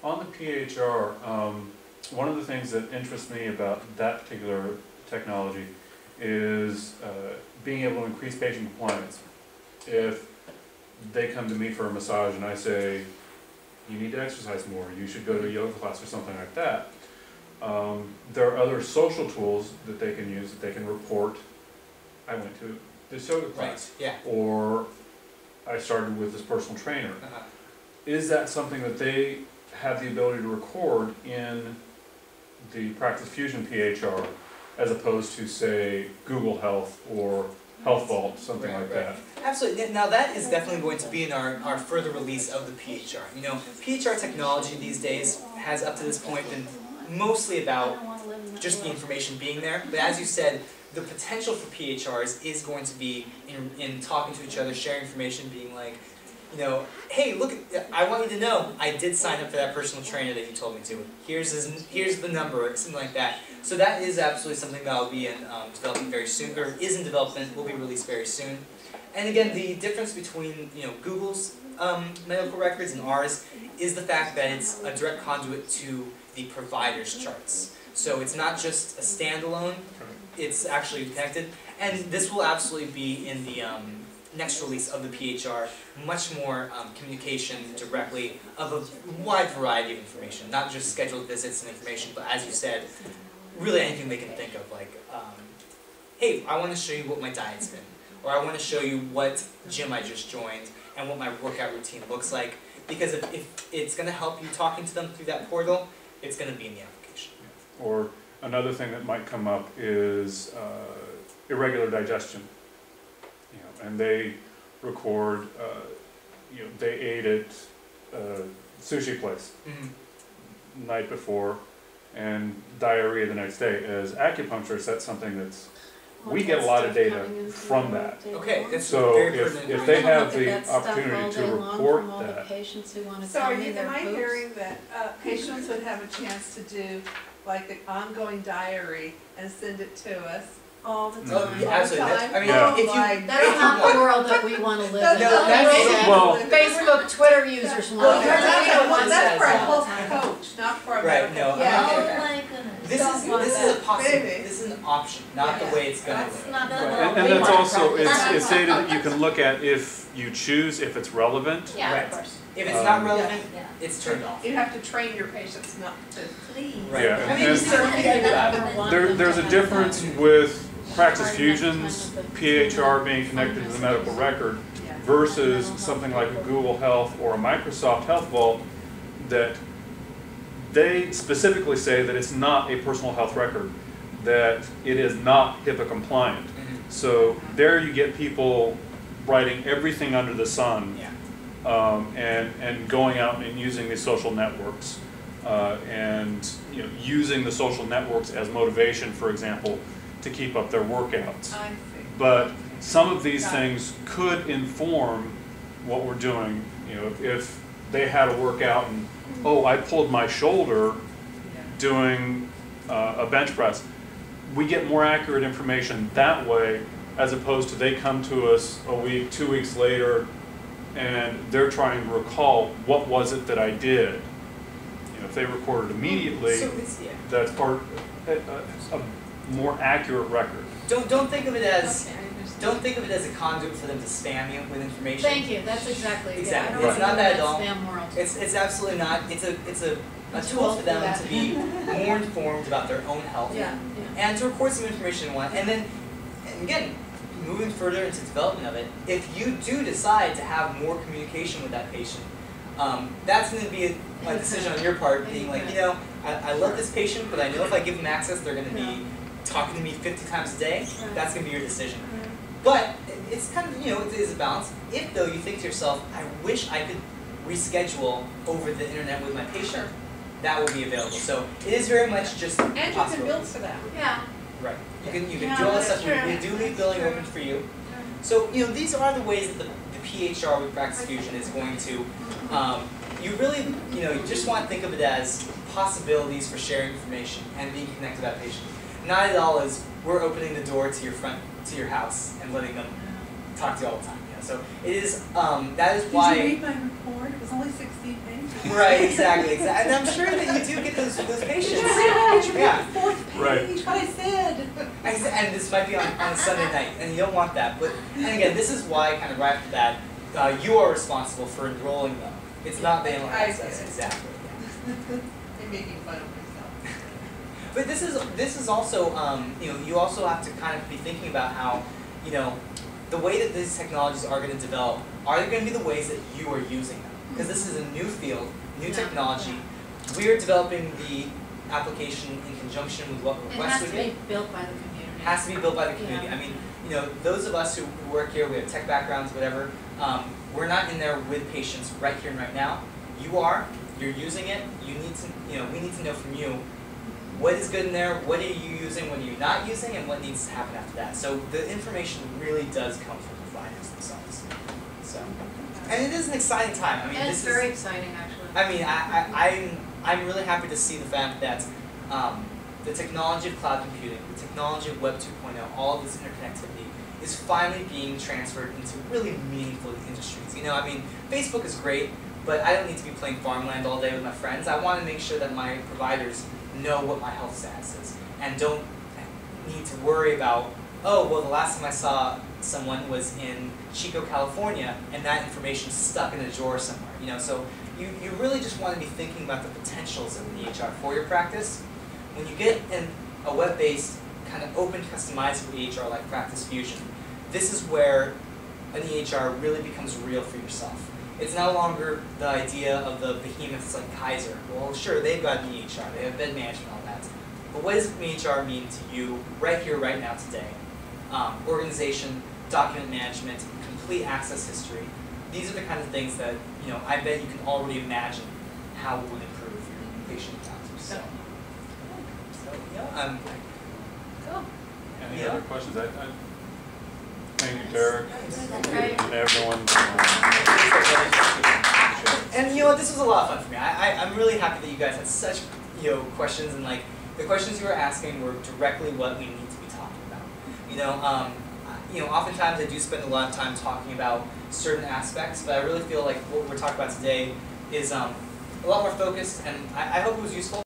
On the PHR, one of the things that interests me about that particular technology is being able to increase patient compliance. If they come to me for a massage and I say, you need to exercise more, you should go to a yoga class or something like that, there are other social tools that they can use, that they can report, I went to this yoga class, or I started with this personal trainer. Is that something that they have the ability to record in the Practice Fusion PHR, as opposed to, say, Google Health or Health Vault, something like that? Absolutely. Now that is definitely going to be in our further release of the PHR. You know, PHR technology these days has up to this point been mostly about just the information being there. But as you said, the potential for PHRs is going to be in talking to each other, sharing information, being like, you know, hey, look, I want you to know I did sign up for that personal trainer that you told me to. Here's the number, or something like that. So that is absolutely something that will be in developing very soon, or is in development, will be released very soon. And again, the difference between Google's medical records and ours is the fact that it's a direct conduit to the provider's charts. So it's not just a standalone; it's actually connected. And this will absolutely be in the next release of the PHR, much more communication directly of a wide variety of information, not just scheduled visits and information, but as you said, really anything they can think of, like, hey, I want to show you what my diet's been, or I want to show you what gym I just joined and what my workout routine looks like, because if it's going to help you talking to them through that portal, it's going to be in the application. Or another thing that might come up is irregular digestion. And they record, they ate at a sushi place night before, and diarrhea the next day. As acupuncturists, that's something that's, we get a lot of data from that. Okay, that's so very if they have the opportunity to report that. So am I hearing that patients would have a chance to do like the ongoing diary and send it to us? All the time. Yeah, absolutely. I mean, that's not the world that we want to live in. Well, Facebook, Twitter users want to. That's for a health coach, not for a medical. No. Oh my goodness. This is a possibility. This is an option, not the way it's going to be. And that's also, it's data that you can look at if you choose, if it's relevant. Yeah, of course. If it's not relevant, it's turned off. You have to train your patients not to. Please. Right. Yeah, I mean, you certainly can do that. There's a difference with Practice Fusion's PHR being connected to the medical record versus something like a Google Health or a Microsoft Health Vault, that they specifically say that it's not a personal health record, that it is not HIPAA compliant. So there you get people writing everything under the sun, and going out and using these social networks, and using the social networks as motivation, for example, to keep up their workouts. I see. But some of these things could inform what we're doing. If they had a workout and, oh, I pulled my shoulder doing a bench press, we get more accurate information that way, as opposed to they come to us a week, 2 weeks later, and they're trying to recall what was it that I did. If they record it immediately, that's part a more accurate record. Don't think of it as a conduit for them to spam you with information. Thank you. That's exactly. Exactly. Yeah, It's not that at all. Spam world. It's absolutely not. It's a tool for them to be more informed about their own health, and to record some information in one. And then, again, moving further into development of it, if you do decide to have more communication with that patient, that's going to be a decision on your part, being like, I love this patient, but I know if I give them access, they're going to be talking to me 50 times a day. That's going to be your decision. But it's kind of, it is a balance. If, though, you think to yourself, I wish I could reschedule over the internet with my patient, that will be available. So it is very much just And you can bill for that. Yeah. Right. You can do all that stuff. We do leave billing open for you. So, these are the ways that the PHR with Practice Fusion is going to, you really, you just want to think of it as possibilities for sharing information and being connected to that patient. Not at all as we're opening the door to your house and letting them talk to you all the time. So it is, that is why. Did you read my report? It was only 6 see pages. Right, exactly. And I'm sure that you do get those patients. Yeah. Fourth page, Right. what I said. And this might be on a Sunday night, and you don't want that. But and again, this is why kind of right after that, you are responsible for enrolling them. It's not the online access, exactly. I'm making fun of myself. But this is also you also have to kind of be thinking about how the way that these technologies are going to develop, are they going to be the ways that you are using them? Because this is a new field, new technology. We're developing the application in conjunction with what requests we get. It has to be built by the community. It has to be built by the community. Yeah. I mean, those of us who work here, we have tech backgrounds, whatever. We're not in there with patients right here and right now. You are. You're using it. You need to. We need to know from you what is good in there. What are you using? What are you not using? And what needs to happen after that. So the information really does come from the providers themselves. So, and it is an exciting time. I mean, And this it's very exciting, actually. I mean, I'm really happy to see the fact that the technology of cloud computing, the technology of Web 2.0, all of this interconnectivity is finally being transferred into really meaningful industries. I mean, Facebook is great, but I don't need to be playing farmland all day with my friends. I want to make sure that my providers know what my health status is and don't need to worry about, oh, well, the last time I saw someone was in Chico, California, and that information's stuck in a drawer somewhere. So you really just want to be thinking about the potentials of an EHR for your practice. When you get in a web-based, kind of open, customizable EHR like Practice Fusion, this is where an EHR really becomes real for yourself. It's no longer the idea of the behemoths like Kaiser. Well, sure, they've got an EHR, they have bed management, all that. But what does an EHR mean to you right here, right now, today? Organization, document management, complete access history. These are the kind of things that, I bet you can already imagine how it would improve your patient encounters. So yeah, Cool. Any other questions? Thank you, Derek, Great. and everyone. And this was a lot of fun for me. I'm really happy that you guys had such questions, and the questions you were asking were directly what we need to be talking about. Oftentimes I do spend a lot of time talking about certain aspects, but I really feel like what we're talking about today is a lot more focused, and I hope it was useful.